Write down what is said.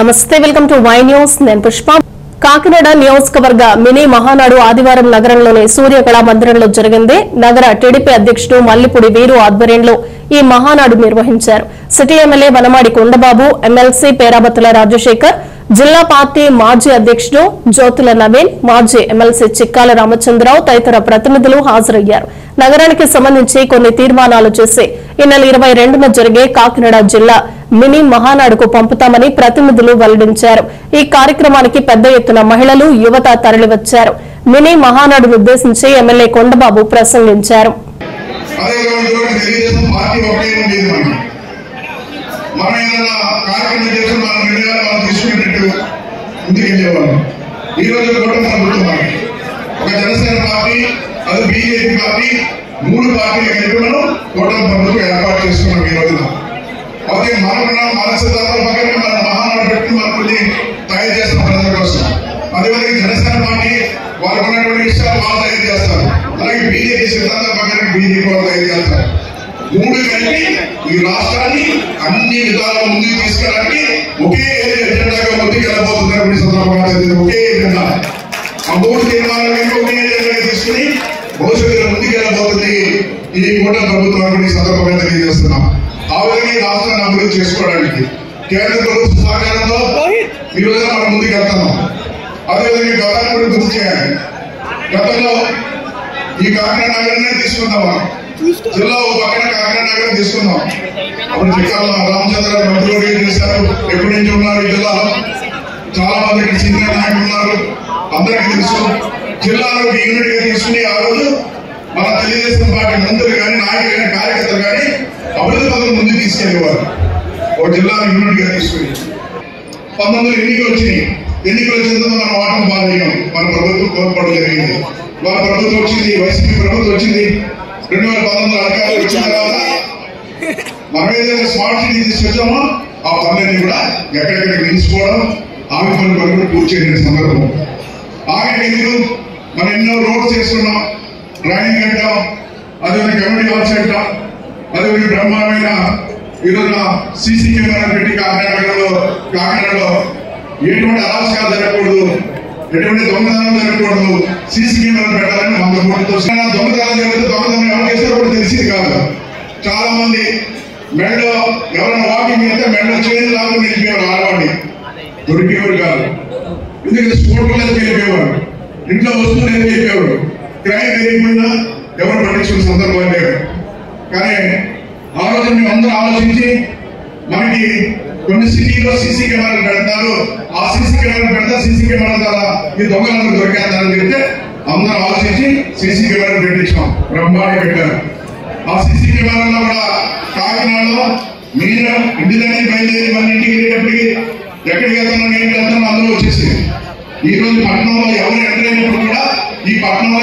నమస్తే welcome to Y news నేను పుష్ప కాకినాడ నియోజకవర్గ మినీ మహానాడు ఆదివారం నగరంలోని సూర్య కళా మందిరంలో జరిగింది. నగర టీడీపీ అధ్యక్షుడు మల్లిపూడి వీరు ఆధ్వర్యంలో ఈ మహానాడు నిర్వహించారు. City MLA Vanamadi Kondababu, MLC Perabathula Rajasekhar, జిల్లా పార్టీ మాజీ అధ్యక్షుడు జ్యోతుల నవీన్, మాజీ ఎమ్మెల్సీ చిక్కాల రామచంద్రరావు తదితర ప్రతినిధులు హాజరయ్యారు. నగరానికి సంబంధించి కొన్ని తీర్మానాలు చేసి ఈ నెల 22న జరిగే కాకినాడ జిల్లా మినీ మహానాడుకు పంపుతామని ప్రతినిధులు వెల్లడించారు. ఈ కార్యక్రమానికి పెద్ద ఎత్తున మహిళలు, యువత తరలివచ్చారు. మినీ మహానాడును ఉద్దేశించి ఎమ్మెల్యే కొండబాబు ప్రసంగించారు. మూడు పార్టీలు కలిపి మనం కూటమి ప్రభుత్వం ఏర్పాటు చేసుకున్నాం. ఈ రోజున అదే మనకున్న మనసిద్ధాంతాల పక్కనే మన మహానాడు పెట్టి మనం కొన్ని తయారు చేస్తాం ప్రజల కోసం. అదేవిధంగా జనసేన పార్టీ వాళ్ళకు ఉన్నటువంటి విషయాలు వాళ్ళు తయారు చేస్తారు. అలాగే బీజేపీ సిద్ధాంతాల పక్కన బీజేపీ వాళ్ళు తయారు చేస్తారు. మూడు కలిపి ఈ రాష్ట్రాన్ని అన్ని విధాలుగా ముందుకు తీసుకెళ్ళడానికి ఒకే ఎజెండాగా ముందుకు వెళ్ళబోతున్నారు. సందర్భంగా ఒకే ఎజెండా, ఆ మూడు తీర్మానాలు ఒకే ఎజెండాగా తీసుకుని భవిష్యత్తులో ముందుకు వెళ్ళబోతుంది ఈ కూటమి ప్రభుత్వానికి సందర్భంగా తెలియజేస్తున్నాం. ఆ విధంగా ఈ రాష్ట్రాన్ని అభివృద్ధి చేసుకోవడానికి కేంద్ర ప్రభుత్వ సహకారంతో ఈ రోజున మనం ముందుకు వెళ్తున్నాం. అదేవిధంగా గతాన్ని కూడా గుర్తు చేయాలి. గతంలో ఈ కాకినాడ నగరాన్ని తీసుకుందాం, జిల్లా ఓ పక్కన కాకినాడ నగరం తీసుకుందాం. అప్పుడు చిక్కాల రామచంద్రరావు మంత్రులు ఏం చేశారు, ఎప్పటి నుంచి ఉన్నారు ఈ జిల్లాలో, చాలా మంది సీనియర్ నాయకులు ఉన్నారు, అందరికీ తెలుసు. జిల్లాలో యూనిట్ గా తీసుకుని ఆ రోజు మన తెలుగుదేశం పార్టీ మంత్రులు కానీ, నాయకులు కానీ, కార్యకర్తలు కానీ అభివృద్ధి పథకం ముందుకు తీసుకెళ్లేవారు. ఒక జిల్లాను యూనిట్ గా తీసుకుని 19 ఎన్నికలు వచ్చినాయి. ఎన్నికలు వచ్చిన తర్వాత మనం ఓటమి బాధయ్యాం. మన ప్రభుత్వం కోల్పోవడం జరిగింది. వాళ్ళ ప్రభుత్వం వచ్చింది, వైసీపీ ప్రభుత్వం వచ్చింది. 2019 అధికారులు వచ్చిన తర్వాత మనం ఏదైతే స్మార్ట్ సిటీ తీసుకొచ్చామో ఆ పనులన్నీ కూడా ఎక్కడెక్కడికి నిలిచిపోవడం, ఆమె పనులు పూర్తి చేయడం సందర్భం. ఆఖరికి ఎందుకు మనం ఎన్నో రోడ్స్ చేసుకున్నాం, డ్రైనింగ్ కట్టాం, అదేవిధంగా కమ్యూనిటీ హాల్స్ కట్టాం, అదేవిధంగా బ్రహ్మాండమైన ఈరోజున సీసీ కెమెరా పెట్టి కాకినాడలో ఎటువంటి అరాచకాలు జరగకూడదు, ఎటువంటి దొంగతనం జరగకూడదు, సీసీ కెమెరాలు పెట్టాలని 100 కోట్లతో దొంగతనం జరిగితే దొంగతనం ఎవరు చేస్తారో కూడా తెలిసింది కాదు. చాలా మంది మెడలో ఎవరైనా వాకింగ్ చేస్తే మెడలో చేంజ్ లాగా నిలిపేవారు, ఆడవాడిని దొరికేవారు కాదు. ఎందుకంటే స్పోర్ట్లలో వెళ్ళిపోయేవారు, ఇంట్లో వస్తువులు వెళ్ళిపోయేవారు, క్రైమ్ వెళ్ళిపోయినా ఎవరు పట్టించుకునే సందర్భం లేవు. కానీ ఆ రోజు మేము అందరూ ఆలోచించి మనకి కొన్ని సిటీలో సీసీ కెమెరాలు పెడతారు, ఆ సీసీ కెమెరాలు పెడతా సీసీ కెమెరా ద్వారా ఈ దొంగలందరూ దొరికేస్తారని చెప్తే అందరూ ఆలోచించి సీసీ కెమెరాలు పెట్టించాం, బ్రహ్మాండ పెట్టారు. ఆ సీసీ కెమెరాలో కూడా కాకినాడలో మీరు ఇంటి దగ్గర బయలుదేరి మన ఇంటికి వెళ్ళేటప్పటికి ఎక్కడికి వెళ్తున్నాం, ఏంటి వెళ్తున్నాం అందరూ వచ్చేసి ఈ రోజు పట్టణంలో ఎవరు ఎంటర్ అయినప్పుడు కూడా ఈ పట్టణంలో